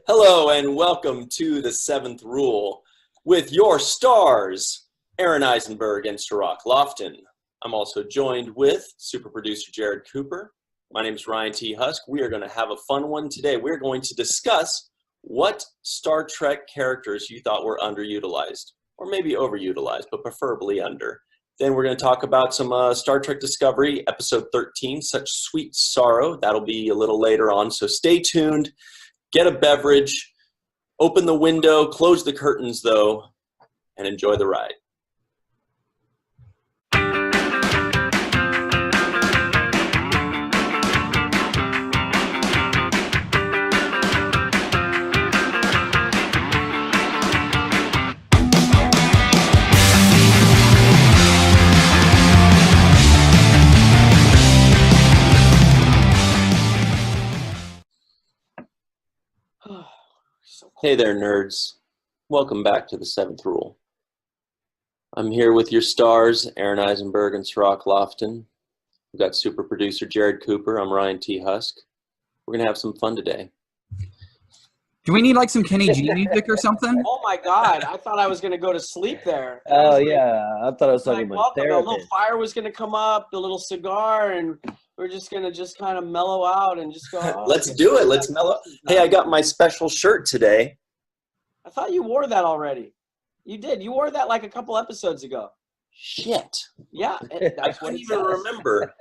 Hello and welcome to the Seventh Rule with your stars, Aron Eisenberg and Cirroc Lofton. I'm also joined with super producer Jarrod Cooper. My name is Ryan T. Husk. We are going to have a fun one today. We're going to discuss what Star Trek characters you thought were underutilized, or maybe overutilized, but preferably under. Then we're going to talk about some Star Trek Discovery, Episode 13, Such Sweet Sorrow. That'll be a little later on, so stay tuned. Get a beverage, open the window, close the curtains, though, and enjoy the ride. Hey there, nerds. Welcome back to the Seventh Rule. I'm here with your stars, Aron Eisenberg and Cirroc Lofton. We've got super producer Jarrod Cooper. I'm Ryan T. Husk. We're going to have some fun today. Do we need like some Kenny G music or something? Oh my God! I thought I was gonna go to sleep there. Oh yeah, I thought I was talking about welcome. therapy. The little fire was gonna come up, the little cigar, and we're just gonna kind of mellow out and just go. Oh, Let's do it. Let's mellow. Hey, I got my special shirt today. I thought you wore that already. You did. You wore that like a couple episodes ago. Shit. Yeah, I that's what couldn't it even says. remember.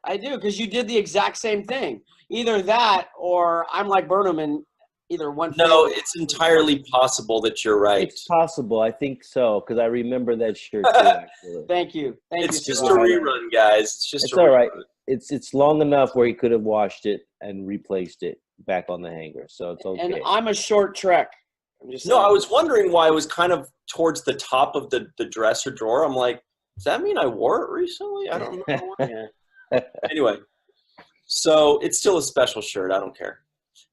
I do, because you did the exact same thing. Either that, or I'm like Burnham and either one. No, it's entirely possible that you're right. It's possible. I think so because I remember that shirt too. Actually, Thank you. Thank It's you. just a Cirroc. rerun, guys. It's just it's a all right. rerun. It's long enough where he could have washed it and replaced it back on the hanger, so it's okay. And I'm a short trek. I'm just No, saying. I was wondering why it was kind of towards the top of the dresser drawer. I'm like, does that mean I wore it recently? I don't know. Yeah. Anyway, so it's still a special shirt. I don't care.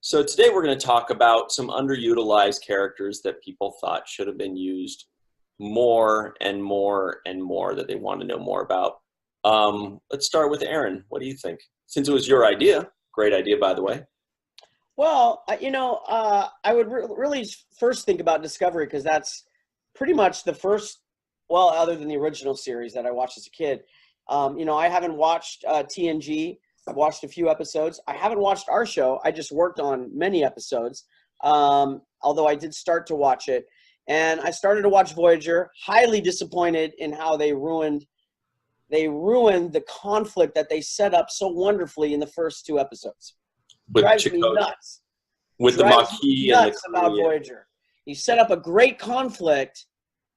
So today we're going to talk about some underutilized characters that people thought should have been used more and more and more, that they want to know more about. Let's start with Aron. What do you think? Since it was your idea, great idea, by the way. Well, I would really first think about Discovery because that's pretty much the first, well, other than the original series that I watched as a kid. I haven't watched TNG. I've watched a few episodes. I haven't watched our show. I just worked on many episodes, although I did start to watch it. And I started to watch Voyager, highly disappointed in how they ruined the conflict that they set up so wonderfully in the first two episodes. With Drives me Chakotay. nuts. With the Drives Maquis me and nuts the about Korea. Voyager. You set up a great conflict,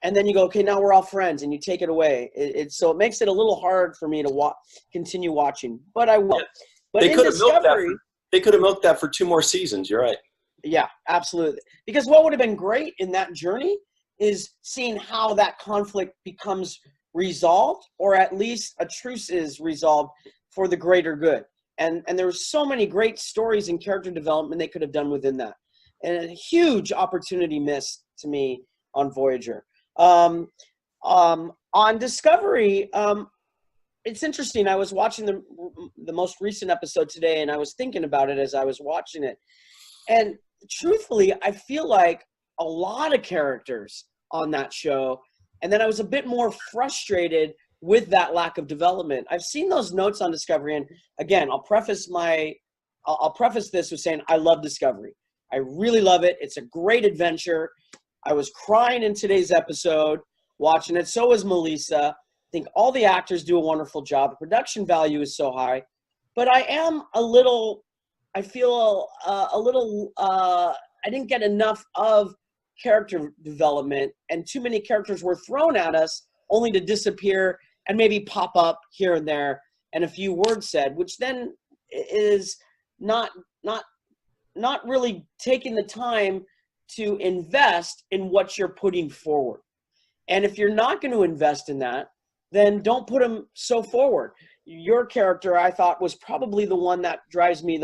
and then you go, okay, now we're all friends, and you take it away. So it makes it a little hard for me to continue watching, but I will. Yeah. But They in could have milked that. Discovery, They could have milked that for 2 more seasons. You're right. yeah, absolutely. Because what would have been great in that journey is seeing how that conflict becomes resolved, or at least a truce is resolved for the greater good. And there were so many great stories and character development they could have done within that. And a huge opportunity missed to me on Voyager. On Discovery, it's interesting. I was watching the most recent episode today, and I was thinking about it as I was watching it. And truthfully, I feel like a lot of characters on that show, and then I was a bit more frustrated with that lack of development. I've seen those notes on Discovery, and again, I'll preface this with saying I love Discovery. I really love it. It's a great adventure. I was crying in today's episode watching it. So was Melissa. I think all the actors do a wonderful job. The production value is so high, but I feel a little, I didn't get enough of character development, and too many characters were thrown at us only to disappear and maybe pop up here and there and a few words said, which then is not really taking the time to invest in what you're putting forward. And if you're not going to invest in that, then don't put them so forward. Your character, I thought, was probably the one that drives me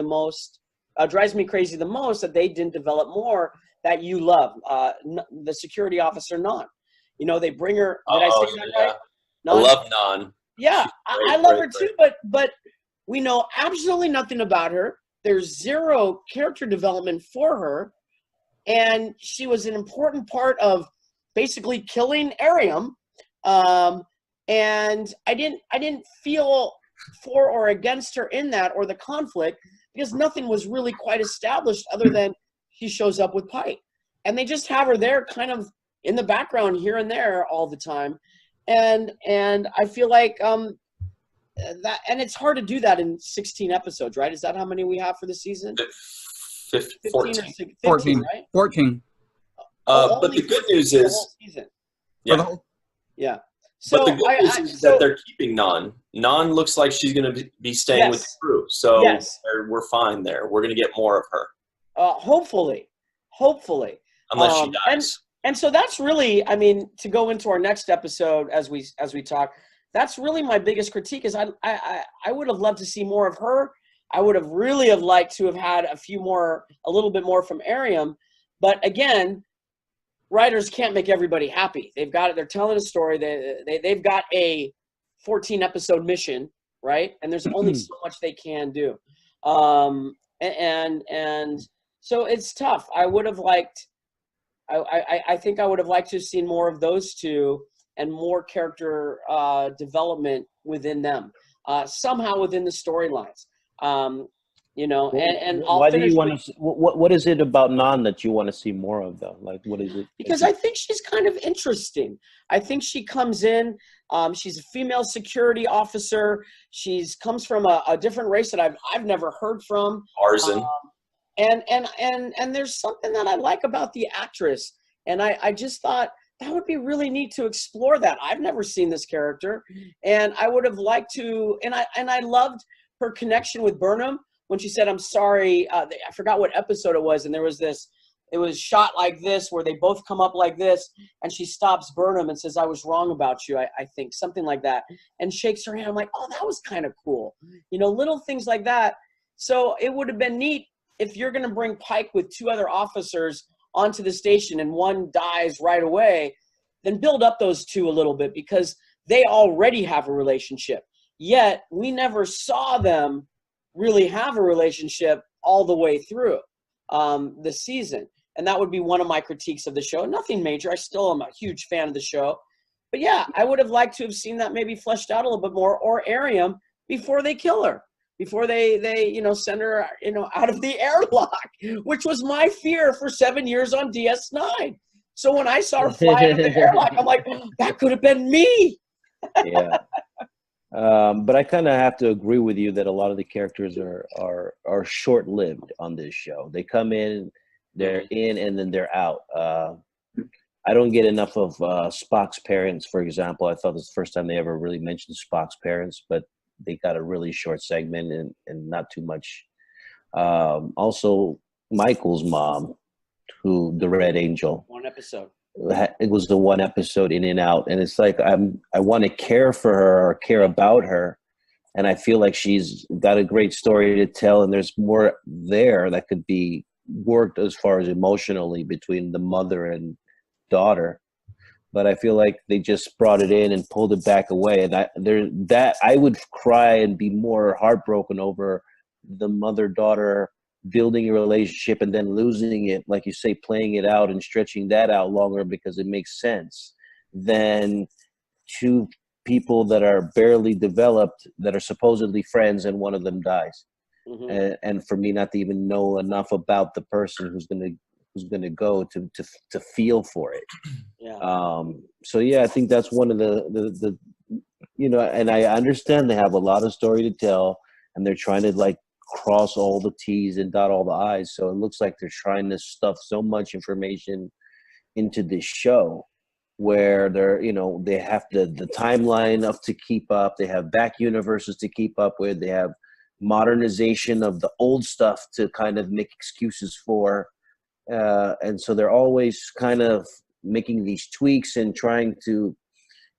crazy the most, that they didn't develop more, that you love. The security officer, Non. They bring her. Did I say that right? I love Non. Yeah, I love her too, but we know absolutely nothing about her. There's zero character development for her. and she was an important part of basically killing Arium. And I didn't feel for or against her in that, or the conflict, because nothing was really quite established other than she shows up with Pike. And they just have her there kind of in the background here and there all the time. And I feel like that, and it's hard to do that in 16 episodes, right? Is that how many we have for the season? 14. 15, right? 14. But the good news is, yeah. Yeah. So but the good news is that they're keeping Non. Non looks like she's going to be staying with the crew. So we're fine there. We're going to get more of her. Hopefully. Unless she dies. And so that's really, I mean, to go into our next episode as we talk, that's really my biggest critique is I would have loved to see more of her. I would have really liked to have had a little bit more from Arium. But again, writers can't make everybody happy. They've got it. They're telling a story. They've got a 14 episode mission, right? And there's only so much they can do. And so it's tough. I would have liked, I think I would have liked to have seen more of those two and more character development within them, somehow within the storylines. You know, and I'll why do you want to? What is it about Non that you want to see more of, though? Like, what is it? Because I think she's kind of interesting. I think she comes in. She's a female security officer. She's comes from a different race that I've never heard from. Arson. And there's something that I like about the actress, and I just thought that would be really neat to explore that. I've never seen this character, and I would have liked to. And I loved her connection with Burnham. When she said, "I'm sorry," I forgot what episode it was, and there was this, it was shot like this, where they both come up like this, and she stops Burnham and says, "I was wrong about you," I think, something like that, and shakes her hand. I'm like, oh, that was kind of cool. You know, little things like that. So it would have been neat if you're going to bring Pike with two other officers onto the station and one dies right away, then build up those two a little bit, because they already have a relationship. Yet, we never saw them really have a relationship all the way through the season. And that would be one of my critiques of the show. Nothing major. I still am a huge fan of the show. But yeah, I would have liked to have seen that maybe fleshed out a little bit more, or Arium, before they kill her, before they you know, send her, you know, out of the airlock, which was my fear for 7 years on DS9. So when I saw her fly out of the airlock, I'm like, oh, that could have been me. Yeah. But I kind of have to agree with you that a lot of the characters are short-lived on this show. They come in, they're in, and then they're out. I don't get enough of Spock's parents, for example. I thought this was the first time they ever really mentioned Spock's parents, but they got a really short segment and not too much. Also, Michael's mom, the Red Angel. One episode. It was the one episode in and out, and it's like I want to care for her or care about her, and I feel like she's got a great story to tell, and there's more there that could be worked as far as emotionally between the mother and daughter. But I feel like they just brought it in and pulled it back away, and I would cry and be more heartbroken over the mother-daughter building a relationship and then losing it, like you say, playing it out and stretching that out longer because it makes sense, than two people that are barely developed that are supposedly friends and one of them dies. Mm-hmm. And for me not to even know enough about the person who's gonna go to feel for it. Yeah. So yeah, I think that's one of the you know, and I understand they have a lot of story to tell, and they're trying to like cross all the T's and dot all the I's. So it looks like they're trying to stuff so much information into this show, where they're, you know, they have the timeline up to keep up. They have back universes to keep up with. They have modernization of the old stuff to kind of make excuses for. And so they're always kind of making these tweaks and trying to,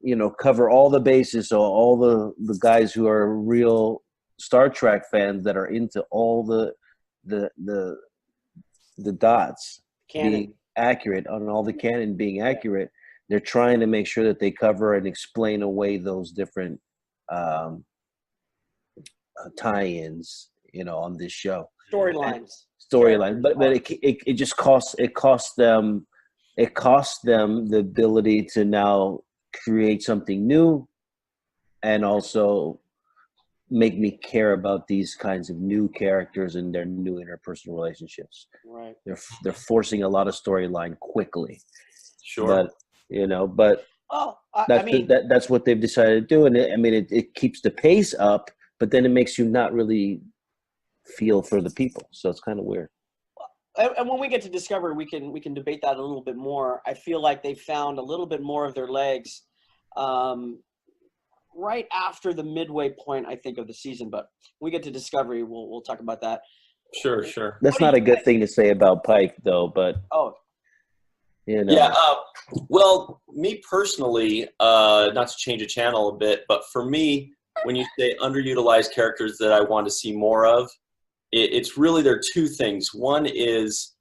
you know, cover all the bases. So all the guys who are real Star Trek fans that are into all the dots canon being accurate, on all the canon being accurate, they're trying to make sure that they cover and explain away those different tie-ins, you know, on this show. storylines. But it just costs them the ability to now create something new, and also make me care about these kinds of new characters and their new interpersonal relationships. Right. They're forcing a lot of storyline quickly. Sure. But I mean, that's what they've decided to do, and it keeps the pace up, but then it makes you not really feel for the people. So it's kind of weird. and when we get to Discovery, we can debate that a little bit more. I feel like they found a little bit more of their legs right after the midway point, I think, of the season. But when we get to Discovery, we'll talk about that. Sure. That's not a good thing to say about Pike, though. But yeah. Well, me personally, not to change the channel a bit, but for me, when you say underutilized characters that I want to see more of, it's really, there are two things. One is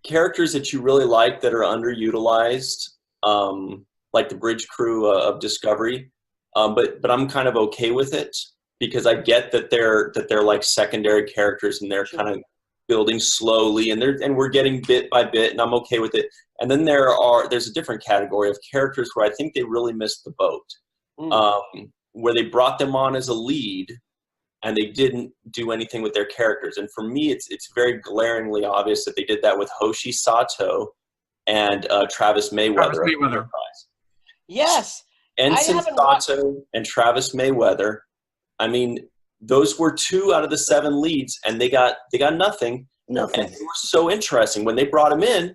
characters that you really like that are underutilized, like the bridge crew of Discovery. But I'm kind of okay with it, because I get that they're like secondary characters, and they're kind of building slowly, and we're getting bit by bit, and I'm okay with it. And then there's a different category of characters where I think they really missed the boat, where they brought them on as a lead, and they didn't do anything with their characters. And for me, it's very glaringly obvious that they did that with Hoshi Sato and Travis Mayweather. Yes. Ensign Sato and Travis Mayweather. I mean, those were 2 out of the 7 leads, and they got nothing. Nothing. And they were so interesting. When they brought them in,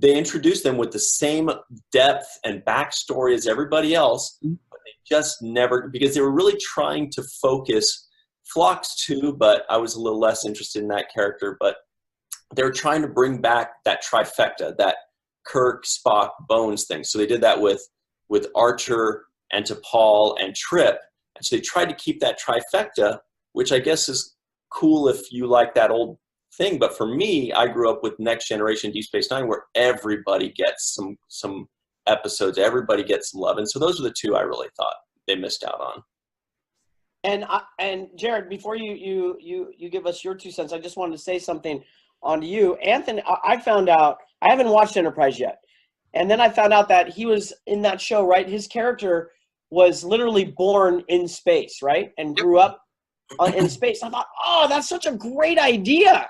they introduced them with the same depth and backstory as everybody else, but they just never, because they were really trying to focus Phlox too, but I was a little less interested in that character. But they were trying to bring back that trifecta, that Kirk, Spock, Bones thing. So they did that with Archer and T'Pol and Trip. And so they tried to keep that trifecta, which I guess is cool if you like that old thing. But for me, I grew up with Next Generation, Deep Space Nine, where everybody gets some episodes, everybody gets some love. And so those are the 2 I really thought they missed out on. And Jarrod, before you give us your 2 cents, I just wanted to say something on you. Anthony, I found out, I haven't watched Enterprise yet. And then I found out that he was in that show, right? His character was literally born in space, right? And grew up in space. I thought, oh, that's such a great idea.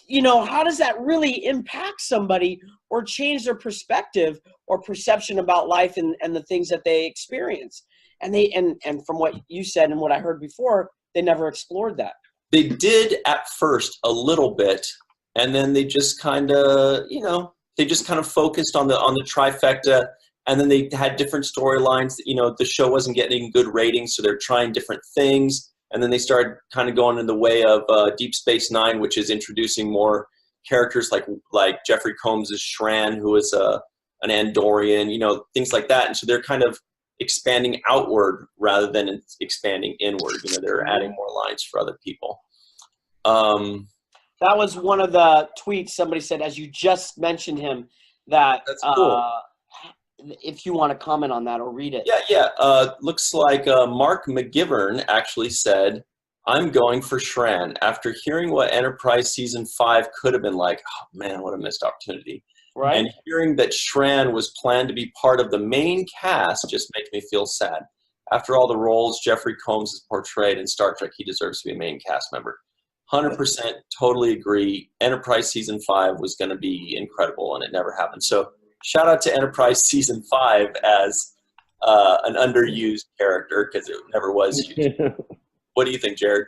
You know, how does that really impact somebody or change their perspective or perception about life and the things that they experience? And and from what you said and what I heard before, they never explored that. They did at first a little bit, and then they just kind of, focused on the trifecta, and then they had different storylines. The show wasn't getting good ratings, so they're trying different things. And then they started kind of going in the way of Deep Space Nine, which is introducing more characters like Jeffrey Combs' Shran, who is an Andorian, things like that. And so they're kind of expanding outward rather than expanding inward. They're adding more lines for other people. That was one of the tweets somebody said, as you just mentioned him, that that's cool. If you want to comment on that or read it. Yeah. Looks like Mark McGivern actually said, I'm going for Shran. After hearing what Enterprise Season 5 could have been like, oh man, what a missed opportunity. Right. And hearing that Shran was planned to be part of the main cast just makes me feel sad. After all the roles Jeffrey Combs has portrayed in Star Trek, he deserves to be a main cast member. 100% totally agree. Enterprise Season 5 was going to be incredible, and it never happened. So shout out to Enterprise Season 5 as an underused character, because it never was used. What do you think, Jarrod?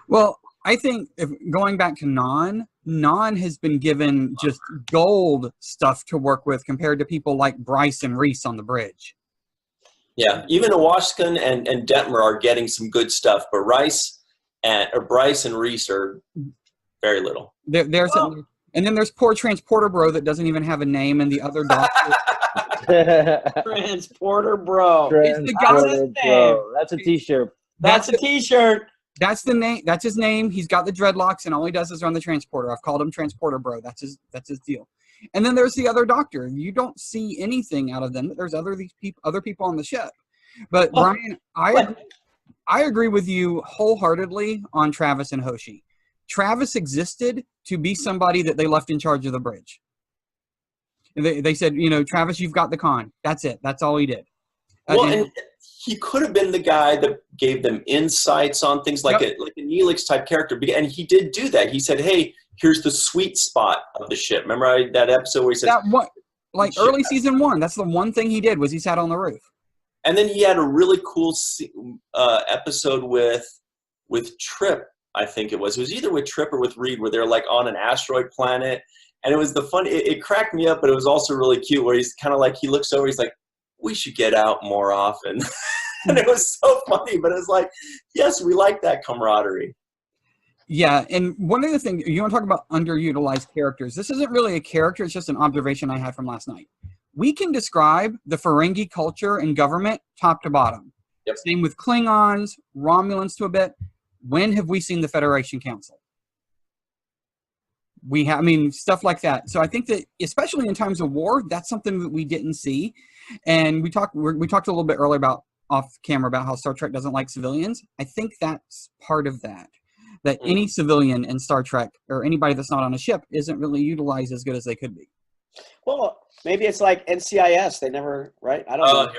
Well, I think going back to Non has been given just gold stuff to work with compared to people like Bryce and Reese on the bridge. Yeah, even Awashkan and Detmer are getting some good stuff, but Bryce and Reese are very little. And then there's poor Transporter Bro that doesn't even have a name, and the other doctor. Transporter Bro. It's the guy's name. That's a T-shirt. That's a T-shirt. That's the name. That's his name. He's got the dreadlocks, and all he does is run the transporter. I've called him Transporter Bro. That's his deal. And then there's the other doctor. You don't see anything out of them. There's other people on the ship. But Brian, I agree with you wholeheartedly on Travis and Hoshi. Travis existed to be somebody that they left in charge of the bridge. They said, Travis, you've got the con. That's it. That's all he did. Well, and he could have been the guy that gave them insights on things like a Neelix type character. And he did do that. He said, hey, here's the sweet spot of the ship. Remember that episode where he said, early season 1, that's the one thing he did was he sat on the roof. And then he had a really cool episode with Trip, I think it was. It was either with Trip or with Reed, where they're like on an asteroid planet. And it was it cracked me up, but it was also really cute where he's kind of like, he looks over, he's like, we should get out more often. And it was so funny, but it was like, yes, we like that camaraderie. Yeah, and one of the things, you want to talk about underutilized characters. This isn't really a character, it's just an observation I had from last night. We can describe the Ferengi culture and government top to bottom. Yep. Same with Klingons, Romulans to a bit. When have we seen the Federation Council? Stuff like that. So I think that, especially in times of war, that's something that we didn't see. And we talked a little bit earlier about off camera about how Star Trek doesn't like civilians. I think that's part of that. That any civilian in Star Trek or anybody that's not on a ship isn't really utilized as good as they could be. Well, maybe it's like NCIS. They never, right? I don't know.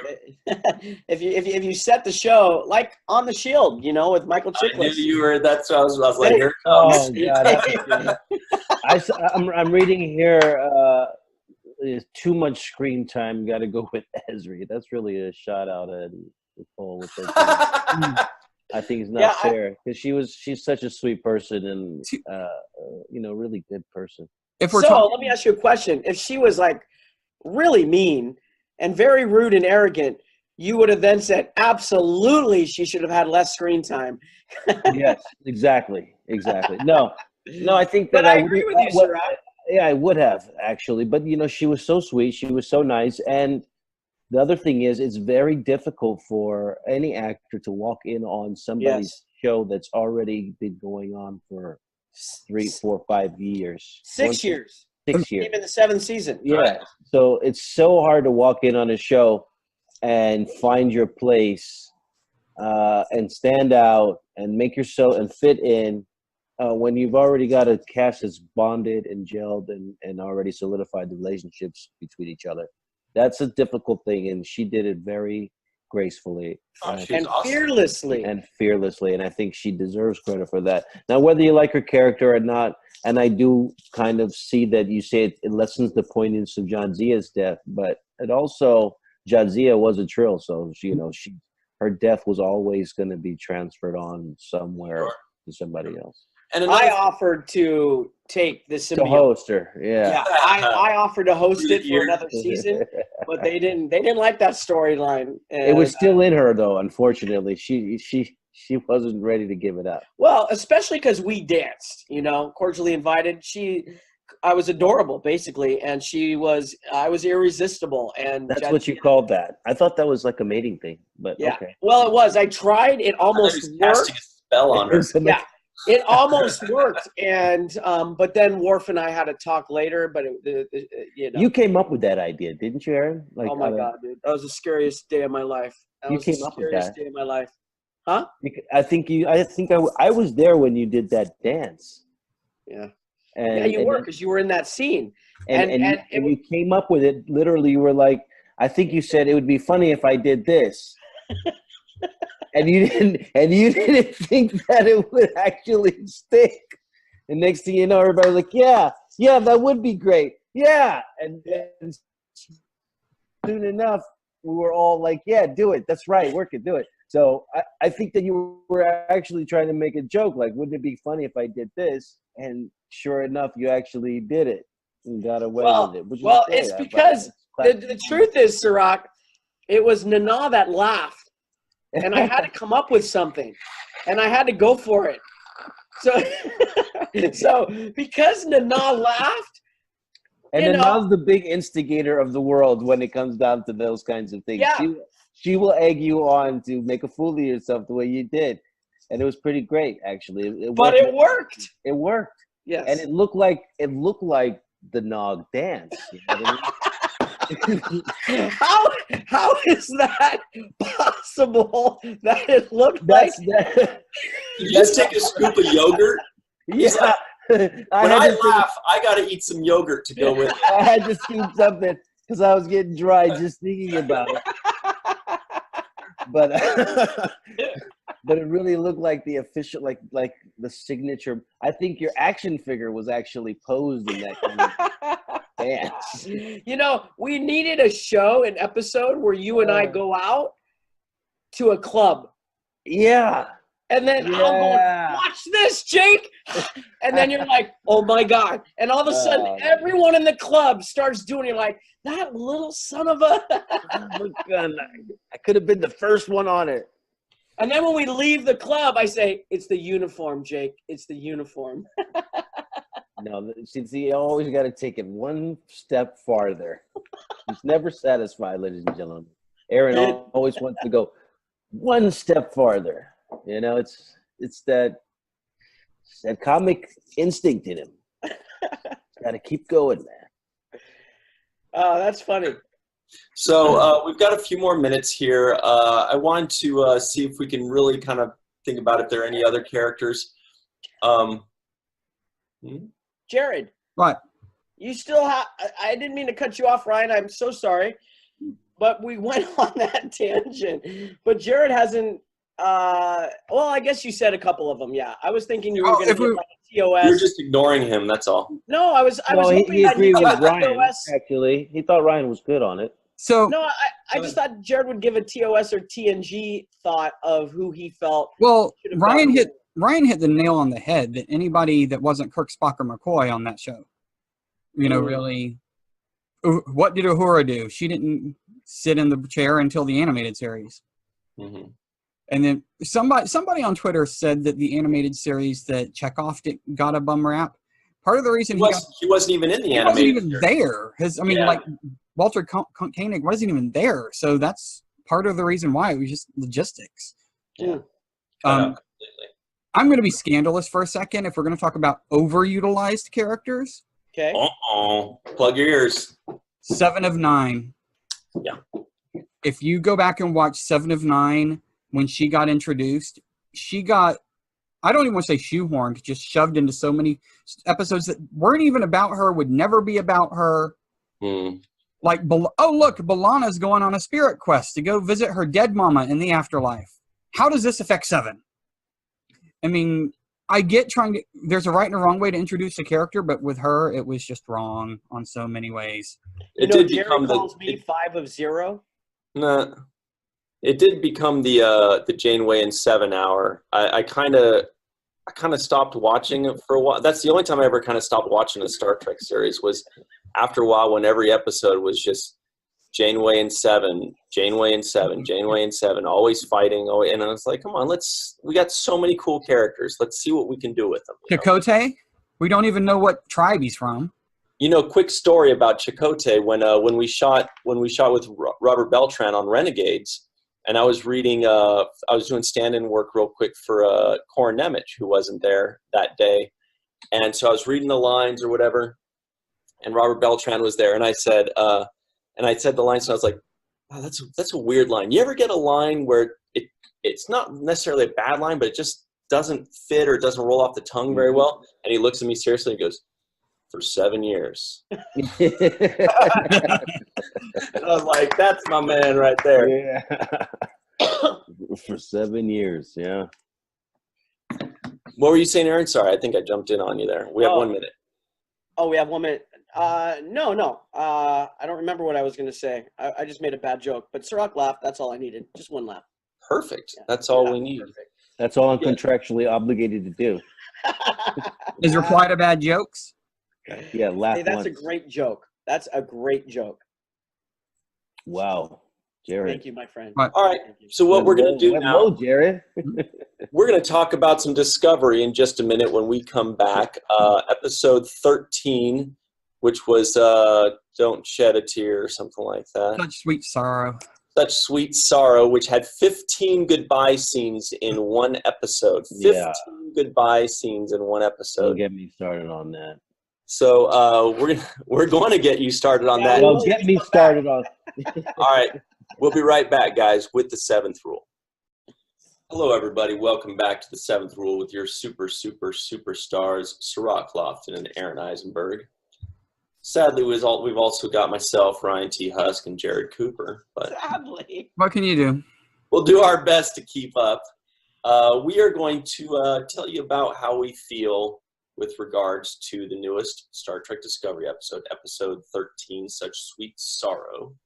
If you set the show like on the Shield, with Michael Chiklis. I knew you were. That's what I was like. Here it comes. God, I'm reading here. Too much screen time. Got to go with Ezri. That's really a shout out at Nicole with her. I think it's not fair because she's such a sweet person and really good person. Let me ask you a question. If she was like really mean and very rude and arrogant, you would have then said absolutely she should have had less screen time. Yes, exactly. No, I think that I agree with you, Cirroc. Yeah, I would have actually, but she was so sweet. She was so nice, and the other thing is, it's very difficult for any actor to walk in on somebody's show that's already been going on for 3, 4, 5 years. 6 years. 6 years. Even the 7th season. Yeah. Right. So it's so hard to walk in on a show and find your place and stand out and make yourself and fit in when you've already got a cast that's bonded and gelled and already solidified the relationships between each other. That's a difficult thing, and she did it very gracefully and fearlessly. And I think she deserves credit for that. Now, whether you like her character or not, and I do kind of see that you say it lessens the poignance of John Zia's death, but it also, John Zia was a Trill, so her death was always going to be transferred on somewhere to somebody else. And I offered to take the symbiote. To host her, yeah. I offered to host it for another season, but they didn't like that storyline. It was still in her though, unfortunately. She wasn't ready to give it up. Well, especially because we danced, cordially invited. I was adorable, basically, and I was irresistible. And that's what you called that. I thought that was like a mating thing, but yeah. Okay. Well, it was. I tried. It almost worked. Casting a spell on her. Yeah. It almost worked, and but then Worf and I had a talk later. But you came up with that idea, didn't you, Aaron? Oh my God, dude, that was the scariest day of my life. You came up with that. Scariest day of my life, huh? I was there when you did that dance. Yeah, and you were because you were in that scene, and you came up with it. Literally, you were like, I think you said it would be funny if I did this. And you didn't think that it would actually stick. And next thing you know, everybody's like, yeah, that would be great. Yeah. And then soon enough, we were all like, yeah, do it. That's right. Work it, do it. So I think that you were actually trying to make a joke. Like, wouldn't it be funny if I did this? And sure enough, you actually did it and got away with it. Well, it's because the truth is, Cirroc, it was Nana that laughed. And I had to come up with something, and I had to go for it. So because Nana laughed, and Nana's the big instigator of the world when it comes down to those kinds of things. Yeah. She will egg you on to make a fool of yourself the way you did, and it was pretty great actually. It worked. It worked. Yes. And it looked like the Nog dance. You know what I mean? How is that possible? That it looked like you just take a scoop of yogurt Yeah. When I laugh, I got to eat some yogurt to go with it. I had to scoop something because I was getting dry just thinking about it. But but it really looked like the official, like the signature. I think your action figure was actually posed in that kind of dance. You know, we needed a show, an episode where you and I go out to a club. Yeah. And then I'm going, watch this, Jake. And then you're like, oh my God. And all of a sudden, everyone in the club starts doing it, like, that little son of a. I could have been the first one on it. And then when we leave the club, I say, it's the uniform, Jake. It's the uniform. No, see, you always got to take it one step farther. He's never satisfied, ladies and gentlemen. Aaron always wants to go one step farther. You know, it's that comic instinct in him. Got to keep going, man. Oh, that's funny. So we've got a few more minutes here. I wanted to see if we can really kind of think about if there are any other characters. Jarrod. What? You still have – I didn't mean to cut you off, Ryan. I'm so sorry. But we went on that tangent. But Jarrod hasn't well, I guess you said a couple of them, yeah. I was thinking you were going to get like a TOS. You're just ignoring him, that's all. No, I was hoping he agreed with Ryan, TOS. actually. He thought Ryan was good on it. So no, I just thought Jarrod would give a TOS or TNG thought of who he felt. Well, Ryan hit the nail on the head that anybody that wasn't Kirk, Spock, or McCoy on that show, you know, really. What did Uhura do? She didn't sit in the chair until the animated series. Mm-hmm. And then somebody on Twitter said that the animated series that Chekhov got a bum rap. Part of the reason he wasn't even in the animated. He wasn't even there. Like Walter Koenig wasn't even there. So that's part of the reason why. It was just logistics. Yeah. I'm going to be scandalous for a second if we're going to talk about overutilized characters. Okay. Plug your ears. 7 of 9. Yeah. If you go back and watch 7 of 9, when she got introduced, she got, I don't even want to say shoehorned, just shoved into so many episodes that weren't even about her, would never be about her. Like, oh, look, B'Elanna's going on a spirit quest to go visit her dead mama in the afterlife. How does this affect 7? I mean, I get there's a right and a wrong way to introduce a character, but with her, it was just wrong on so many ways. Jerry calls me 5 of 0. Nah. It did become the Janeway and 7 hour. I kind of stopped watching it for a while. That's the only time I ever kind of stopped watching a Star Trek series, was after a while when every episode was just Janeway and 7, Janeway and 7, Janeway and 7, always fighting. And I was like, come on, we got so many cool characters. Let's see what we can do with them. Chakotay? We don't even know what tribe he's from. You know, quick story about Chakotay. When we shot with Robert Beltran on Renegades, and I was reading, I was doing stand-in work real quick for Corin Nemec, who wasn't there that day. And so I was reading the lines or whatever, and Robert Beltran was there. And I said the lines, and I was like, oh, that's a weird line. You ever get a line where it's not necessarily a bad line, but it just doesn't fit or doesn't roll off the tongue very well? And he looks at me seriously and goes, for 7 years. I was like, that's my man right there. Yeah. For 7 years, yeah. What were you saying, Aaron? Sorry, I think I jumped in on you there. We have 1 minute. Oh, we have 1 minute. No. I don't remember what I was going to say. I just made a bad joke. But Cirroc laughed. That's all I needed. Just one laugh. Perfect. Yeah. That's all we need. Perfect. That's all I'm contractually obligated to do. Is reply to bad jokes? Yeah, laugh. Hey, that's once. a great joke. That's a great joke. Wow, Jarrod. Thank you, my friend. What? All right. So what we're going to do now, hello, Jarrod. we're going to talk about some Discovery in just a minute when we come back. Episode 13, which was Don't Shed a Tear or something like that. Such Sweet Sorrow. Such Sweet Sorrow, which had 15 goodbye scenes in one episode. 15 goodbye scenes in one episode. Don't get me started on that. So we're going to get you started on that. Well, get me started on. All right. We'll be right back, guys, with the 7th rule. Hello, everybody. Welcome back to the Seventh Rule with your superstars, Cirroc Lofton and Aron Eisenberg. Sadly, we've also got myself, Ryan T. Husk, and Jarrod Cooper. But Sadly. What can you do? we'll do our best to keep up. We are going to tell you about how we feel with regards to the newest Star Trek Discovery episode, Episode 13, Such Sweet Sorrow.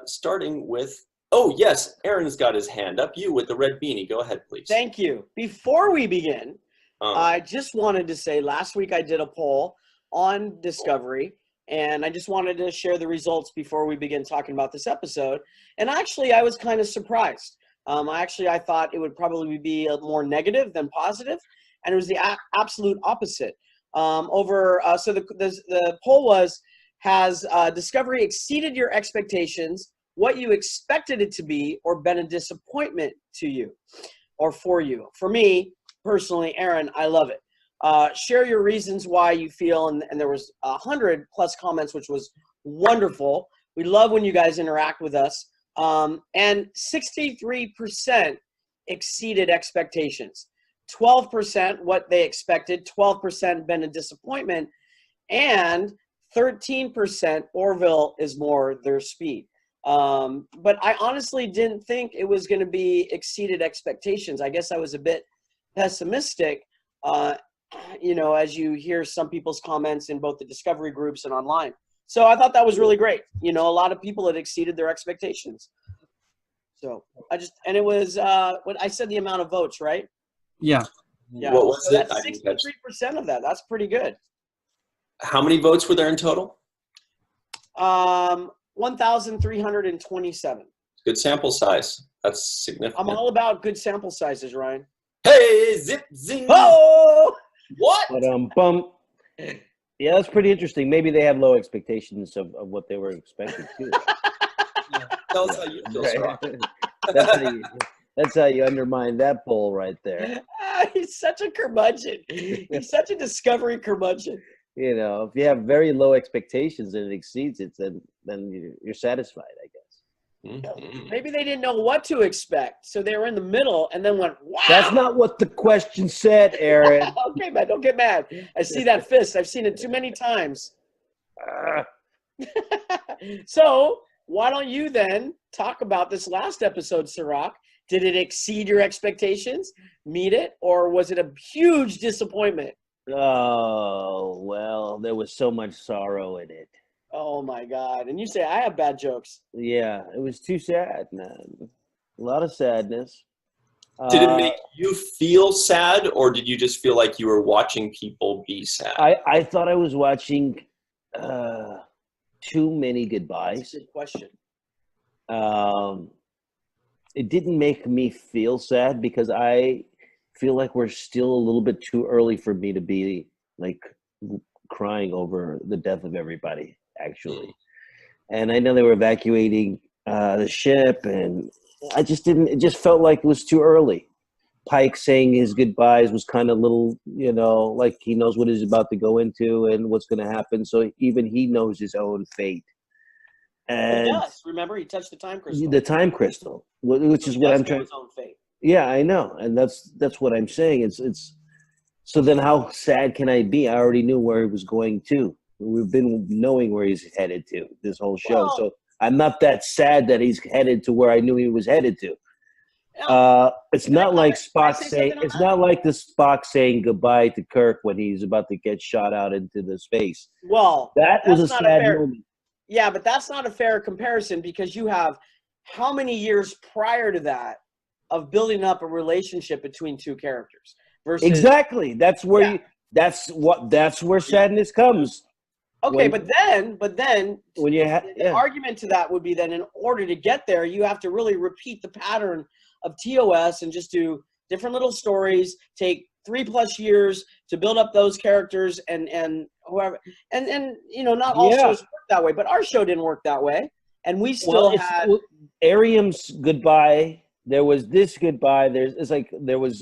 Starting with, oh yes, Aaron's got his hand up. You with the red beanie. Go ahead, please. Thank you. Before we begin, I just wanted to say last week I did a poll on Discovery, and I just wanted to share the results before we begin talking about this episode. And actually, I was kind of surprised. I thought it would probably be more negative than positive, and it was the absolute opposite. So the poll was, has Discovery exceeded your expectations, what you expected it to be, or been a disappointment to you or for you? For me, personally, Aaron, I love it. Share your reasons why you feel, and there was 100+ comments, which was wonderful. We love when you guys interact with us. And 63% exceeded expectations. 12% what they expected, 12% been a disappointment, and 13% Orville is more their speed. But I honestly didn't think it was going to be exceeded expectations. I guess I was a bit pessimistic, as you hear some people's comments in both the Discovery groups and online. So I thought that was really great. A lot of people had exceeded their expectations. So it was what I said, the amount of votes, right? Yeah. Yeah. What was it? That's 63% of that. That's pretty good. How many votes were there in total? 1,327. Good sample size. That's significant. I'm all about good sample sizes, Ryan. Hey, zip, zing. Oh! What? Bum. Yeah, that's pretty interesting. Maybe they have low expectations of what they were expecting too. Tell us how you feel, Cirroc. That's how you undermine that poll right there. He's such a curmudgeon. He's such a Discovery curmudgeon. If you have very low expectations and it exceeds it, then you're satisfied, I guess. Mm-hmm. Maybe they didn't know what to expect, so they were in the middle and then went, wow. That's not what the question said, Aaron. Okay, man, don't get mad. I see that fist. I've seen it too many times. So why don't you then talk about this last episode, Cirroc? Did it exceed your expectations, meet it, or was it a huge disappointment? Oh, well, there was so much sorrow in it. Oh, my God. And you say, I have bad jokes. Yeah, it was too sad, man. A lot of sadness. Did it make you feel sad, or did you just feel like you were watching people be sad? I thought I was watching too many goodbyes. That's a good question. It didn't make me feel sad because I feel like we're still a little bit too early for me to be like crying over the death of everybody, actually. And I know they were evacuating the ship, and it just felt like it was too early. Pike saying his goodbyes was kind of little, like he knows what he's about to go into and what's going to happen. So even he knows his own fate. And yes, remember, he touched the time crystal. The time crystal, which is what I'm trying. His own fate. Yeah, I know, and that's what I'm saying. It's so then how sad can I be? I already knew where he was going to. We've been knowing where he's headed to this whole show, Well, so I'm not that sad that he's headed to where I knew he was headed to. It's not like Spock saying. It's not like the Spock saying goodbye to Kirk when he's about to get shot out into the space. Well, that was a sad moment. Yeah, but that's not a fair comparison because you have how many years prior to that of building up a relationship between two characters versus exactly. That's where that's where sadness comes. Okay, but then when you the argument to that would be that in order to get there, you have to really repeat the pattern of TOS and just do different little stories, take 3+ years to build up those characters and whoever and not all shows work that way, but our show didn't work that way, and we still had Ariam's goodbye. There was this goodbye. There was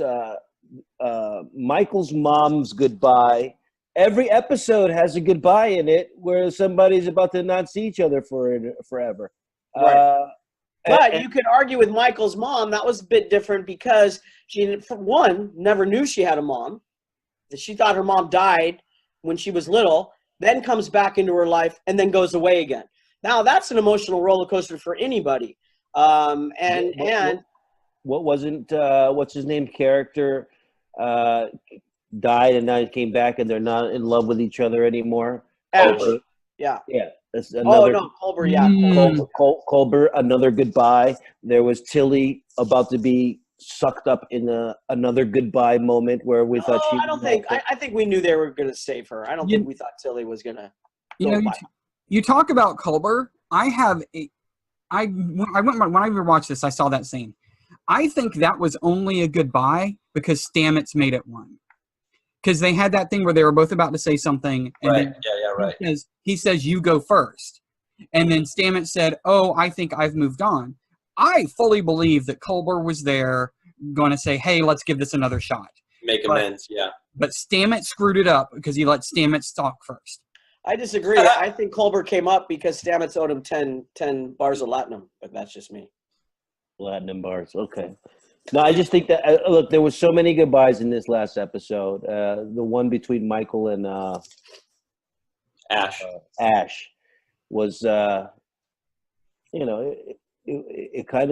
Michael's mom's goodbye. Every episode has a goodbye in it where somebody's about to not see each other for forever. Right. But you could argue with Michael's mom, that was a bit different because she, for one, never knew she had a mom. She thought her mom died when she was little, then comes back into her life, and then goes away again. Now, that's an emotional roller coaster for anybody. What wasn't what's his name character died and now he came back and they're not in love with each other anymore? Ash. Yeah. That's another. Oh no, Culber. Yeah, Culber. Another goodbye. There was Tilly about to be sucked up in another goodbye moment where we thought she. I don't think. I think we knew they were going to save her. I don't think we thought Tilly was going to. You talk about Culber. I went when I rewatched this. I saw that scene. I think that was only a goodbye because Stamets made it one. Because they had that thing where they were both about to say something. And right. Right. He says, you go first. And then Stamets said, oh, I think I've moved on. I fully believe that Culber was there going to say, hey, let's give this another shot. Make amends, yeah. But Stamets screwed it up because he let Stamets talk first. I disagree. I think Culber came up because Stamets owed him 10 bars of Latinum, but that's just me. Platinum bars, okay. No, I just think that, look, there was so many goodbyes in this last episode. The one between Michael and Ash was, it kind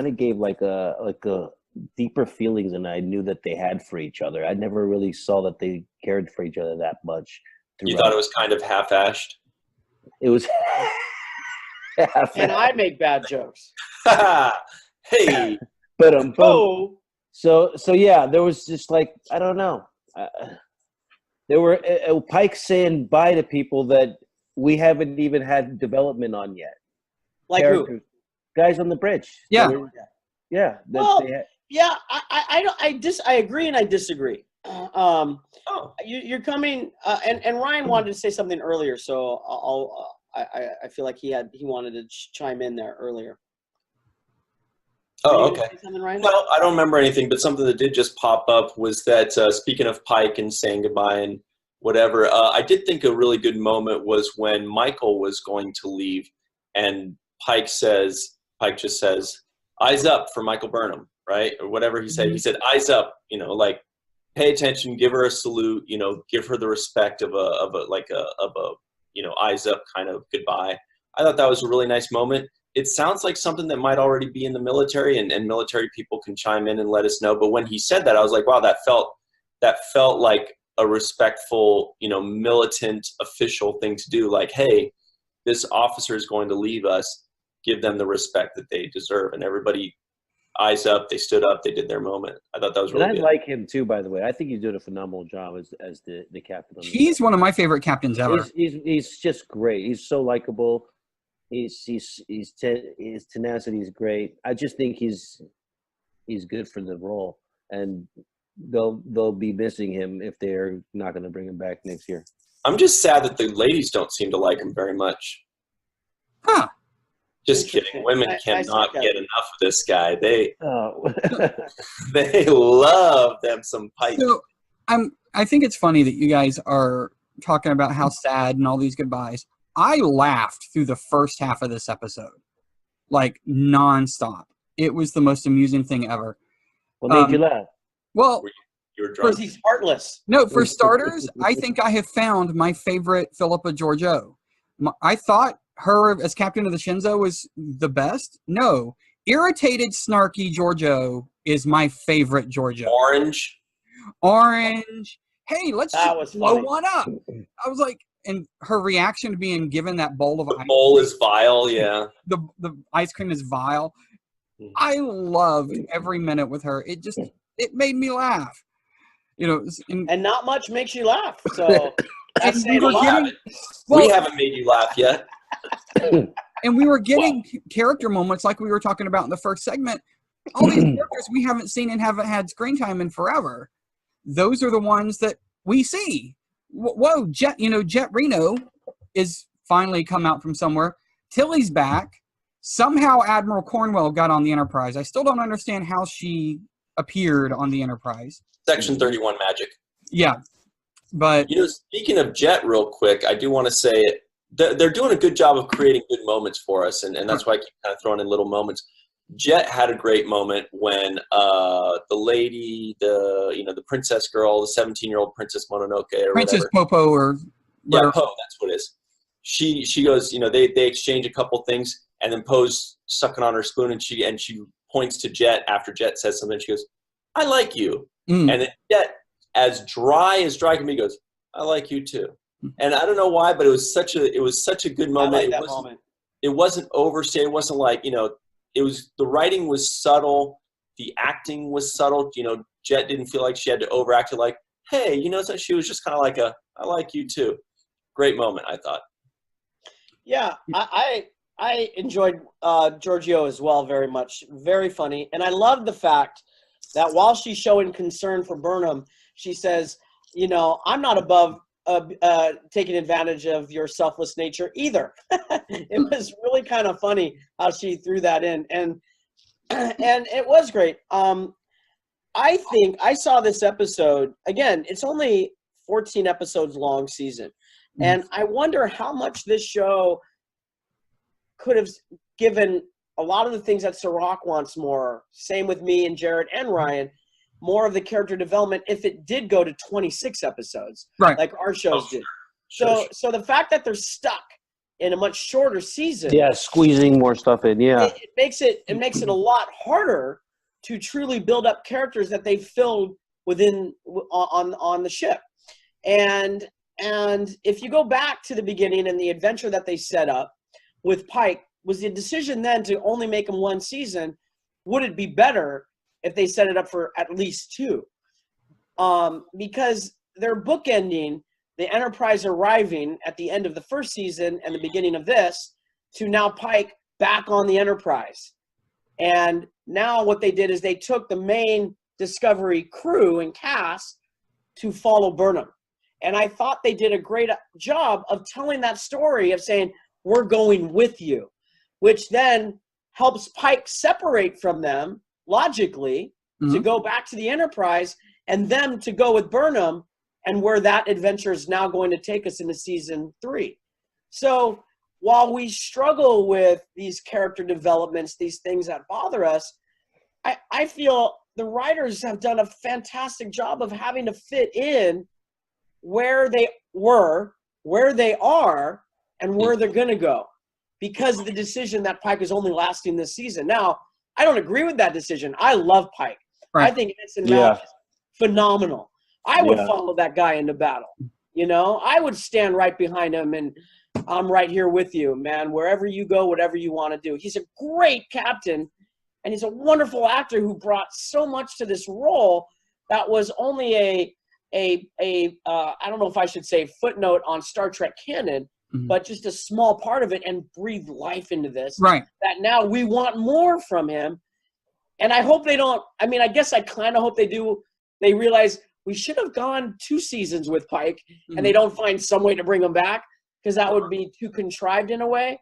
of gave like a deeper feelings than I knew that they had for each other. I never really saw that they cared for each other that much. You thought it was kind of half-assed? It was half-assed. And I make bad jokes. Hey. But so yeah, there was just like, I don't know. There were Pike saying bye to people that we haven't even had development on yet. Like characters. Who? Guys on the bridge. Yeah. I agree and I disagree. You're coming, and Ryan wanted to say something earlier, so I feel like he wanted to chime in there earlier. Oh, okay. Ryan? Well, I don't remember anything, but something that did just pop up was that speaking of Pike and saying goodbye and whatever, I did think a really good moment was when Michael was going to leave, and Pike just says, "Eyes up" for Michael Burnham, right, or whatever he said. He said, "Eyes up," like pay attention, give her a salute, give her the respect of a eyes up kind of goodbye. I thought that was a really nice moment. It sounds like something that might already be in the military, and military people can chime in and let us know. But when he said that, I was like, wow, that felt like a respectful, militant official thing to do. Like, hey, this officer is going to leave us. Give them the respect that they deserve. And everybody eyes up. They stood up. They did their moment. I thought that was really good. I like him too, by the way. I think he's doing a phenomenal job as the captain. He's one of my favorite captains ever. He's just great. He's so likable. His tenacity is great. I just think he's good for the role, and they'll be missing him if they're not going to bring him back next year. I'm just sad that the ladies don't seem to like him very much. Huh. Just kidding. Women cannot get enough of this guy. They love them some Pike. So I think it's funny that you guys are talking about how sad and all these goodbyes. I laughed through the first half of this episode, like nonstop. It was the most amusing thing ever. What made you laugh? Well, you were drunk. He's heartless. No, for starters, I think I have found my favorite Philippa Georgiou. I thought her as captain of the Shinzo was the best. No, irritated, snarky Georgiou is my favorite Georgiou. Orange. Hey, let's just blow one up. I was like, and her reaction to being given that bowl of ice. Bowl is vile, yeah. The ice cream is vile. I loved every minute with her. It made me laugh. And not much makes you laugh. So that's saying a lot. We haven't made you laugh yet. And we were getting character moments like we were talking about in the first segment. All these characters we haven't seen and haven't had screen time in forever. Those are the ones that we see. Whoa, Jet Reno is finally come out from somewhere. Tilly's back. Somehow Admiral Cornwell got on the Enterprise. I still don't understand how she appeared on the Enterprise. Section 31 magic. Yeah. But speaking of Jet real quick, I do want to say they're doing a good job of creating good moments for us, and that's why I keep kind of throwing in little moments. Jet had a great moment when the lady, the princess girl, the 17-year-old Princess Mononoke or Princess whatever. Popo or Yeah, Poe, that's what it is. She goes, they exchange a couple things, and then Poe's sucking on her spoon, and she points to Jet after Jet says something. She goes, "I like you," and then Jet, as dry can be, goes, "I like you too." And I don't know why, but it was such a good moment. I like that moment. It wasn't overstated. It wasn't like, it was, the writing was subtle, the acting was subtle. Jet didn't feel like she had to overact it. Like, hey, so she was just kind of like I like you too. Great moment, I thought. Yeah, I enjoyed Giorgio as well very much. Very funny, and I love the fact that while she's showing concern for Burnham, she says, I'm not above taking advantage of your selfless nature either. It was really kind of funny how she threw that in, and it was great. I think I saw this episode again. It's only 14 episodes long season, and I wonder how much this show could have given a lot of the things that Cirroc wants more. Same with me and Jarrod and Ryan. More of the character development if it did go to 26 episodes, right, like our shows did. Sure. So the fact that they're stuck in a much shorter season, squeezing more stuff in, it makes it a lot harder to truly build up characters that they've filled within on the ship. And if you go back to the beginning and the adventure that they set up with Pike, was the decision then to only make him one season? Would it be better if they set it up for at least two? Because they're bookending the Enterprise arriving at the end of the first season and the beginning of this to now Pike back on the Enterprise. And now what they did is they took the main Discovery crew and cast to follow Burnham. And I thought they did a great job of telling that story of saying, we're going with you, which then helps Pike separate from them logically to go back to the Enterprise and them to go with Burnham, and where that adventure is now going to take us into season 3. So while we struggle with these character developments, these things that bother us, I feel the writers have done a fantastic job of having to fit in where they were, where they are, and where they're going to go, because of the decision that Pike is only lasting this season. Now, I don't agree with that decision. I love Pike. Right. I think Ensign Mount is phenomenal. I would follow that guy into battle. I would stand right behind him, and I'm right here with you, man. Wherever you go, whatever you want to do. He's a great captain, and he's a wonderful actor who brought so much to this role that was only I don't know if I should say footnote on Star Trek canon, but just a small part of it, and breathe life into this. Right. That now we want more from him. And I hope they don't. I mean, I guess I kind of hope they do. They realize we should have gone 2 seasons with Pike, and they don't find some way to bring him back, because that would be too contrived in a way.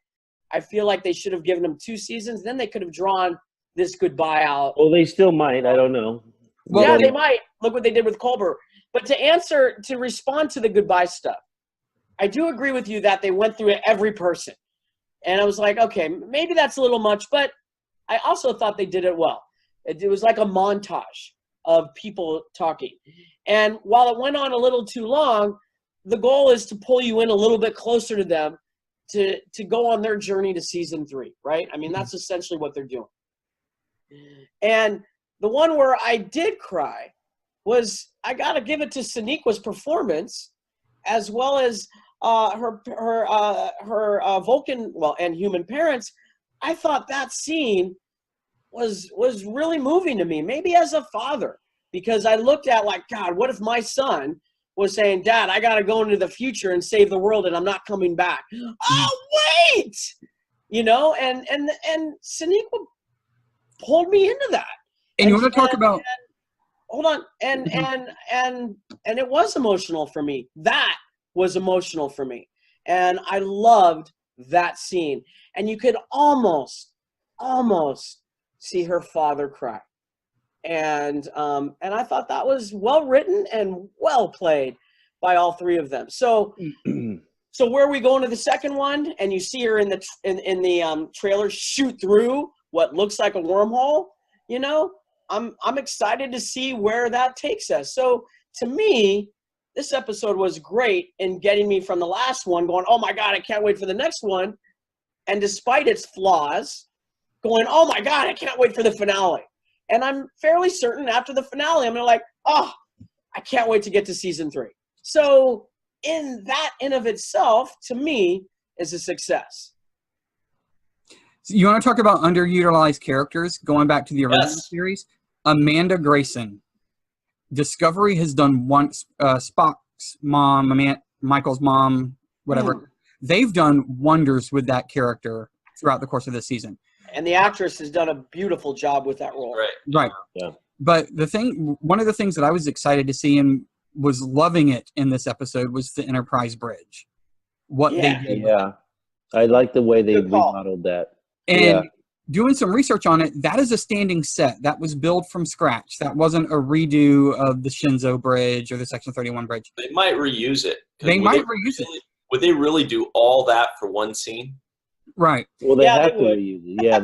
I feel like they should have given him 2 seasons. Then they could have drawn this goodbye out. Well, they still might. I don't know. Well, yeah, they might. Look what they did with Culber. But to respond to the goodbye stuff, I do agree with you that they went through every person. And I was like, okay, maybe that's a little much, but I also thought they did it well. It was like a montage of people talking. And while it went on a little too long, the goal is to pull you in a little bit closer to them to go on their journey to season 3, right? I mean, that's essentially what they're doing. And the one where I did cry was, I got to give it to Soneqa's performance, as well as her Vulcan, and human parents. I thought that scene was really moving to me, maybe as a father, because I looked at like, God, what if my son was saying, Dad, I got to go into the future and save the world, and I'm not coming back. Oh, wait! And Soneqa pulled me into that. And you want to talk about... Hold on. And it was emotional for me. That was emotional for me. And I loved that scene. And you could almost see her father cry. And I thought that was well written and well played by all 3 of them. So So where we go into the second one, and you see her in the trailer shoot through what looks like a wormhole, you know, I'm excited to see where that takes us. So to me, this episode was great in getting me from the last one going, oh my God, I can't wait for the next one. And despite its flaws, going, oh my God, I can't wait for the finale. And I'm fairly certain after the finale, I'm gonna like, oh, I can't wait to get to season 3. So in of itself, to me, is a success. So you want to talk about underutilized characters? Going back to the original Yes. series, Amanda Grayson. Discovery has done Spock's mom, Michael's mom, whatever. They've done wonders with that character throughout the course of this season. And the actress has done a beautiful job with that role. Right. Right. Yeah. But one of the things that I was excited to see and was loving it in this episode was the Enterprise bridge. What Yeah. they did. Yeah. I like the way they Good call. remodeled that. And Yeah. doing some research on it, that is a standing set. That was built from scratch. That wasn't a redo of the Shinzo Bridge or the Section 31 Bridge. They might reuse it. 'Cause They would might reuse it. Would they really do all that for one scene? Right. Well, they Yeah, have they to would. reuse it. Yeah,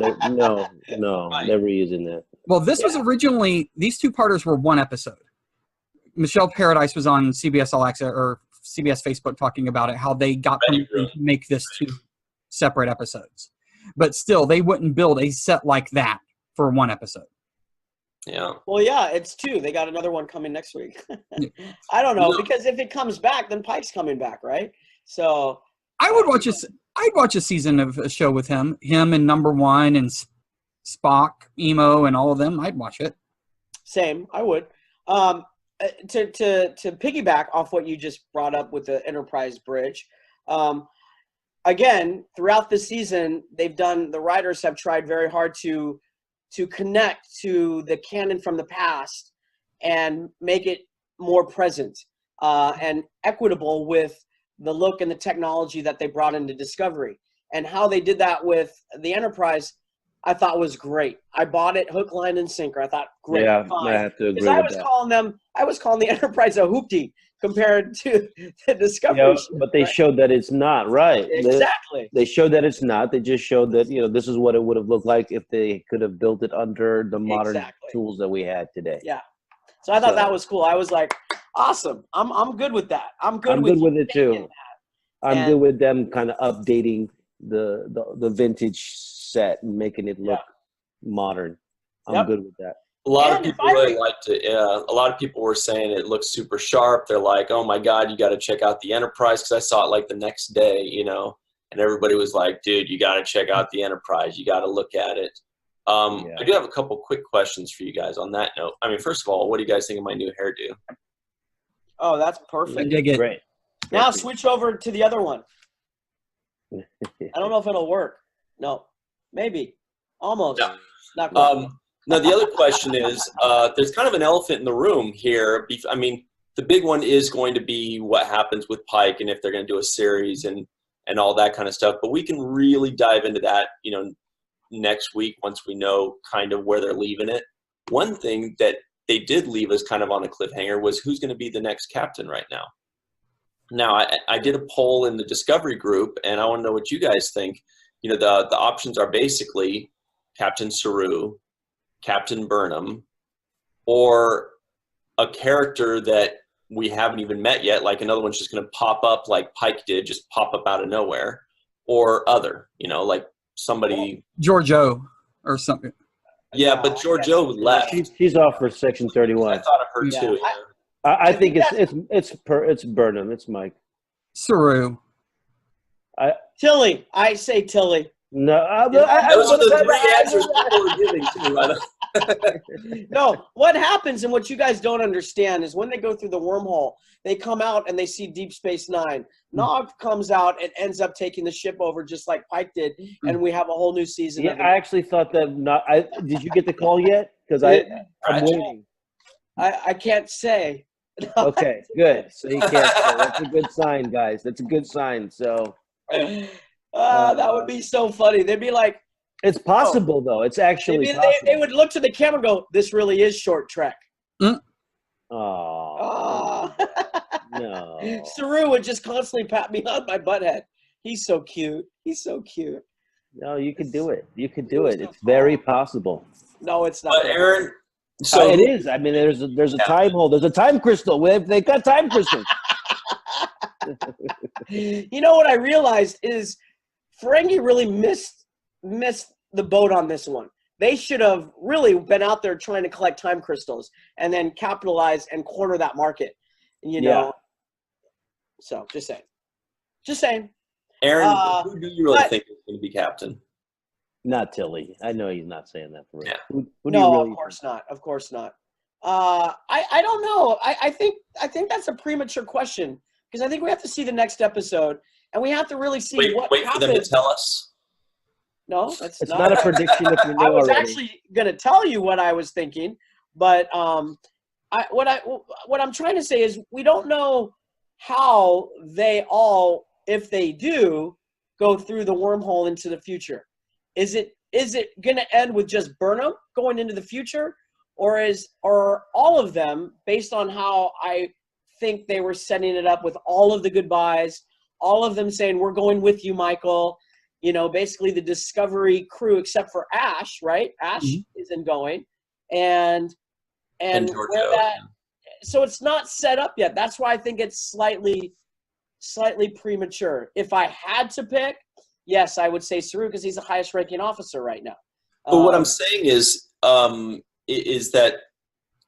no, Right. they're reusing that. Well, this was originally, these two-parters were one episode. Michelle Paradise was on CBS All Access or CBS Facebook talking about it, how they got Right, permission to make this 2 separate episodes. But still, they wouldn't build a set like that for one episode. Yeah. Well, yeah, it's 2. They got another one coming next week. Yeah. I don't know, No. because if it comes back, then Pike's coming back, right? So I would watch I'd watch a season of a show with him and Number One and Spock, Emo, and all of them. I'd watch it. same, I would. To piggyback off what you just brought up with the Enterprise bridge, again, throughout the season, the writers have tried very hard to connect to the canon from the past and make it more present and equitable with the look and the technology that they brought into Discovery. And how they did that with the Enterprise, I thought was great. I bought it hook, line, and sinker. I thought, great, Yeah, fine. I have to agree Because I with was that. calling the Enterprise a hoopty compared to the Discovery. Yeah, ship, but they right? showed that it's not right. Exactly. They showed that it's not. They just showed that this is what it would have looked like if they could have built it under the modern Exactly. tools that we had today. Yeah. So I thought So- that was cool. I was like, awesome. I'm good with that. I'm good I'm with good with you it too. thinking that. I'm And- good with them kind of updating the vintage set and making it look modern. I'm Yep. good with that. A lot of And if people I really re- liked it. Yeah, a lot of people were saying it looks super sharp. They're like, "Oh my God, you got to check out the Enterprise," because I saw it like the next day, and everybody was like, "Dude, you got to check out the Enterprise. You got to look at it." Yeah. I do have a couple quick questions for you guys on that note. I mean, first of all, what do you guys think of my new hairdo? Oh, that's I perfect. dig it. Great. Now switch over to the other one. I don't know if it'll work. No, maybe, almost. Yeah. Not quite. Now, the other question is, there's kind of an elephant in the room here. I mean, the big one is going to be what happens with Pike and if they're going to do a series and all that kind of stuff. But we can really dive into that, next week once we know kind of where they're leaving it. One thing that they did leave us kind of on a cliffhanger was who's going to be the next captain right now. Now, I did a poll in the Discovery group, and I want to know what you guys think. The options are basically Captain Saru, Captain Burnham, or a character that we haven't even met yet, like another one's just going to pop up like Pike did, just pop up out of nowhere, or other, like somebody. Giorgio or something. Yeah, but Giorgio left. She's off for Section I 31. thought of her Yeah. too. I think it's Burnham. It's Mike. Saru. Tilly. I say Tilly. No, Those are the three answers people were giving to me, by the No, what happens and what you guys don't understand is when they go through the wormhole, they come out and they see Deep Space Nine. Nog comes out and ends up taking the ship over just like Pike did, and we have a whole new season. Yeah, of it. I actually thought that. Did you get the call yet? Because I'm waiting. I can't say. Okay, good. So you can't. So that's a good sign, guys. That's a good sign. So That would be so funny. They'd be like, it's possible, though. It's actually possible. they would look to the camera and go, "This really is Short Trek." Oh, Ah. No. Saru would just constantly pat me on my butt head. He's so cute. He's so cute. No, you could do it. You could do it. It's very possible. No, it's not. But Aaron, so it is. I mean, there's a time hole. There's a time crystal. They got time crystals. You know what I realized is Ferengi really missed the boat on this one. They should have really been out there trying to collect time crystals and then capitalize and corner that market. You know. Yeah. So just saying. Aaron, who do you really think is going to be captain? Not Tilly. I know he's not saying that for real. Yeah. Who do No, you really of course not. Of course not. I don't know. I think that's a premature question because I think we have to see the next episode and we have to really see what wait happens. for them to tell us. No, It's not a prediction if you know I was already. actually going to tell you what I was thinking, but what I'm trying to say is we don't know how they all, if they do, go through the wormhole into the future. Is it going to end with just Burnham going into the future, or are all of them, based on how I think they were setting it up with all of the goodbyes, all of them saying we're going with you, Michael? You know, basically the Discovery crew, except for Ash, right? Ash isn't going, and where that. So it's not set up yet. That's why I think it's slightly premature. If I had to pick, yes, I would say Saru because he's the highest ranking officer right now. But what I'm saying is that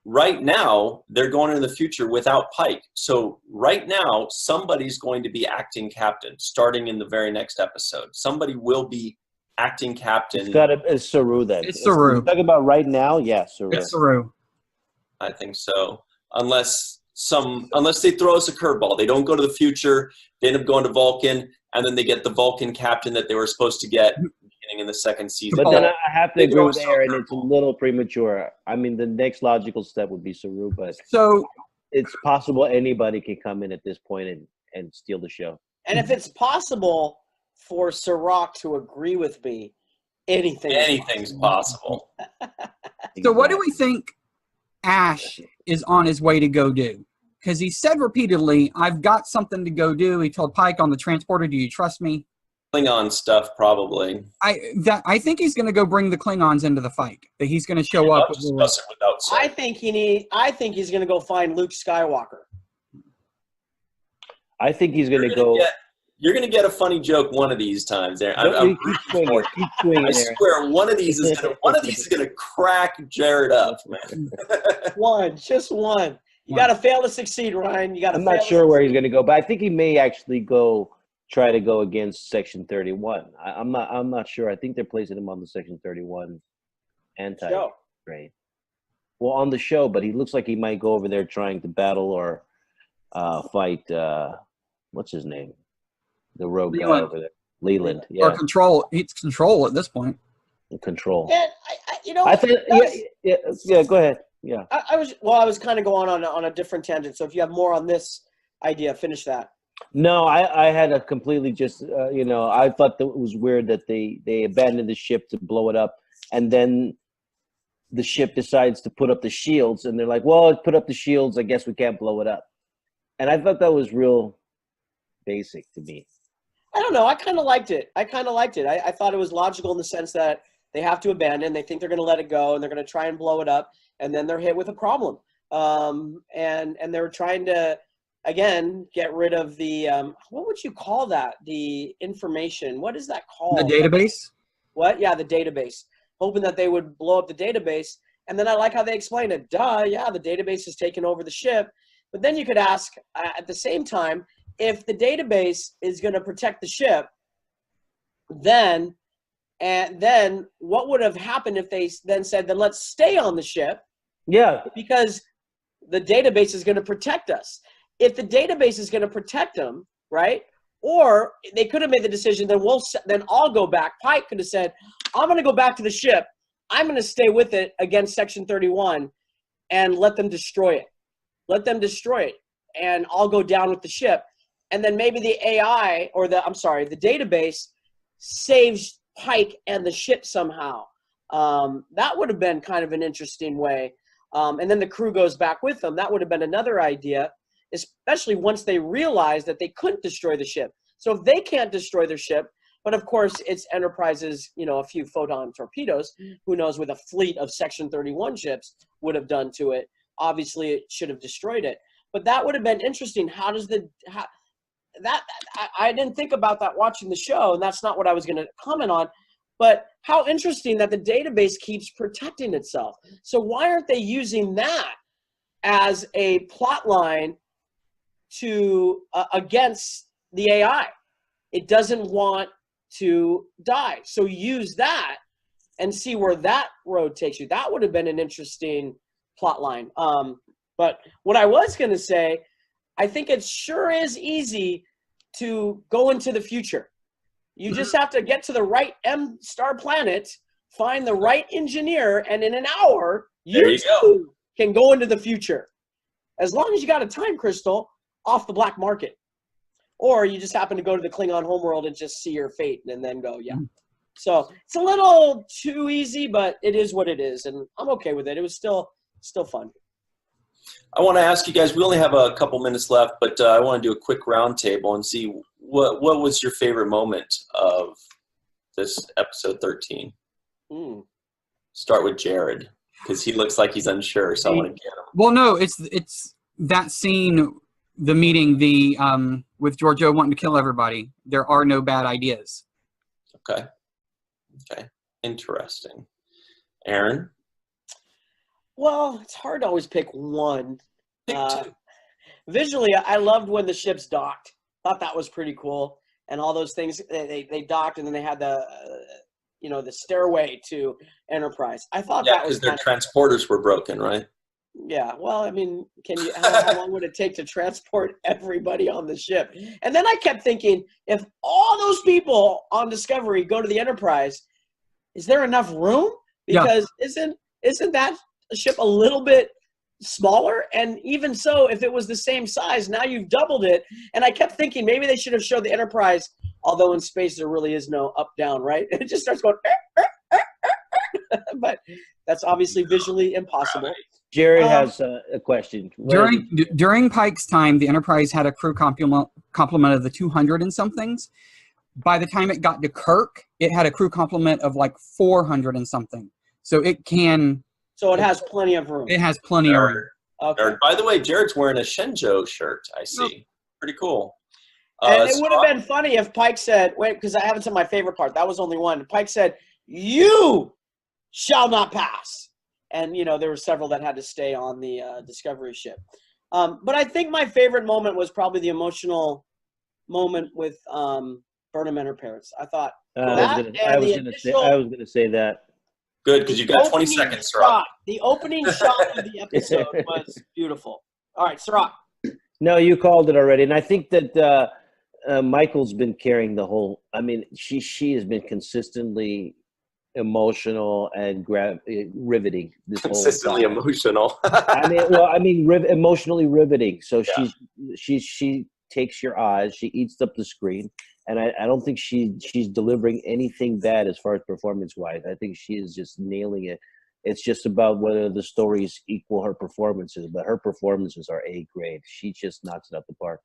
right now they're going into the future without Pike. So right now somebody's going to be acting captain starting in the very next episode. Somebody will be acting captain. It's Saru then. It's Saru. You're talking about right now? Yeah, Saru. It's Saru. I think so. Unless they throw us a curveball. They don't go to the future. They end up going to Vulcan, and then they get the Vulcan captain that they were supposed to get beginning in the second season. But then I have to They agree throw with us a Aaron. It's a curveball. little premature. I mean, the next logical step would be Saru, but So it's possible anybody can come in at this point and steal the show. And if it's possible for Cirroc to agree with me, Anything's possible. So what do we think Ash is on his way to go do? Because he said repeatedly, I've got something to go do. He told Pike on the transporter, do you trust me? Klingon stuff, probably. I think he's going to go bring the Klingons into the fight. That he's going to show up. I'll discuss it without saying. I think he's going to go find Luke Skywalker. I think he's going to go. You're going to get a funny joke one of these times, there. Keep swinging. Keep swinging, I Aaron. swear, one of these is going to crack Jarrod up, man. Just one. You got to fail to succeed, Ryan. You got to. I'm not sure where he's going to go, but I think he may actually try to go against Section 31. I'm not sure. I think they're placing him on the Section 31 anti-train. Well, on the show, but he looks like he might go over there trying to battle or fight. What's his name? The rogue guy over there, Leland. Yeah, Or Control. It's Control at this point. Control. And I think. Yeah. Go ahead. Yeah. I was kind of going on a different tangent. So if you have more on this idea, finish that. No, I had a completely just I thought that it was weird that they abandoned the ship to blow it up, and then the ship decides to put up the shields, and they're like, well, put up the shields, I guess we can't blow it up. And I thought that was real basic to me. I don't know. I kind of liked it. I thought it was logical in the sense that they have to abandon. They think they're going to let it go, and they're going to try and blow it up, and then they're hit with a problem. And they're trying to, again, get rid of the what would you call that? The information. What is that called? The database? What? Yeah, the database. Hoping that they would blow up the database. And then I like how they explain it. Duh, yeah, the database is taking over the ship. But then you could ask at the same time, if the database is going to protect the ship, then what would have happened if they then said, then let's stay on the ship? Yeah. Because the database is going to protect us. If the database is going to protect them, right? Or they could have made the decision, then I'll go back. Pike could have said, I'm going to go back to the ship. I'm going to stay with it against Section 31 and let them destroy it. Let them destroy it. And I'll go down with the ship. And then maybe the AI or the database saves Pike and the ship somehow. That would have been kind of an interesting way. And then the crew goes back with them. That would have been another idea. especially once they realized that they couldn't destroy the ship. So if they can't destroy their ship, but of course it's Enterprise's, a few photon torpedoes, who knows what a fleet of Section 31 ships would have done to it. Obviously it should have destroyed it. But that would have been interesting. I didn't think about that watching the show, and that's not what I was going to comment on. But how interesting that the database keeps protecting itself. So why aren't they using that as a plot line to against the AI? It doesn't want to die. So use that and see where that road takes you. That would have been an interesting plot line. But what I was going to say, I think it sure is easy to go into the future. You just have to get to the right M-star planet, find the right engineer, and in an hour, you too can go into the future. As long as you got a time crystal off the black market. Or you just happen to go to the Klingon homeworld and just see your fate and then go, yeah. So it's a little too easy, but it is what it is, and I'm okay with it. It was still fun. I want to ask you guys, we only have a couple minutes left, but I want to do a quick roundtable and see what was your favorite moment of this episode 13? Start with Jarrod, because he looks like he's unsure, so I want to get him. Well, no, it's that scene, the meeting, with Giorgio wanting to kill everybody. There are no bad ideas. Okay. Interesting. Aron? Well, it's hard to always pick one. Pick two. Visually, I loved when the ships docked. Thought that was pretty cool. And all those things, they docked, and then they had the stairway to Enterprise. I thought that was because their transporters were broken, right? Yeah. Well, I mean, how long would it take to transport everybody on the ship? And then I kept thinking, if all those people on Discovery go to the Enterprise, is there enough room? Because isn't that ship a little bit smaller? And even so, if it was the same size, now you've doubled it. And I kept thinking maybe they should have showed the Enterprise, although in space there really is no up down, right? It just starts going but that's obviously visually impossible. Jarrod has a question. During Pike's time, the Enterprise had a crew complement of the 200 and somethings. By the time it got to Kirk, it had a crew complement of like 400 and something. So it can. So it has plenty of room. It has plenty of room. Okay. By the way, Jarrod's wearing a Shenzhou shirt, I see. Pretty cool. And it would have been funny if Pike said, wait, because I haven't said my favorite part. That was only one. Pike said, "You shall not pass." And, there were several that had to stay on the Discovery ship. But I think my favorite moment was probably the emotional moment with Burnham and her parents. I thought I was going to say that. Good, because you got 20 seconds, Cirroc. The opening shot of the episode was beautiful. All right, Cirroc. No, you called it already. And I think that Michael's been carrying the whole. I mean, she has been consistently emotional and riveting. This consistently whole time. Emotional. Emotionally riveting. So she takes your eyes. She eats up the screen. And I don't think she's delivering anything bad as far as performance-wise. I think she is just nailing it. It's just about whether the stories equal her performances, but her performances are A grade. She just knocks it out the park.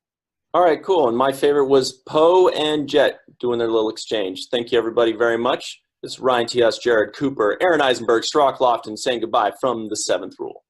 All right, cool. And my favorite was Poe and Jet doing their little exchange. Thank you, everybody, very much. This is Ryan T.S., Jarrod Cooper, Aron Eisenberg, Cirroc Lofton saying goodbye from the 7th Rule.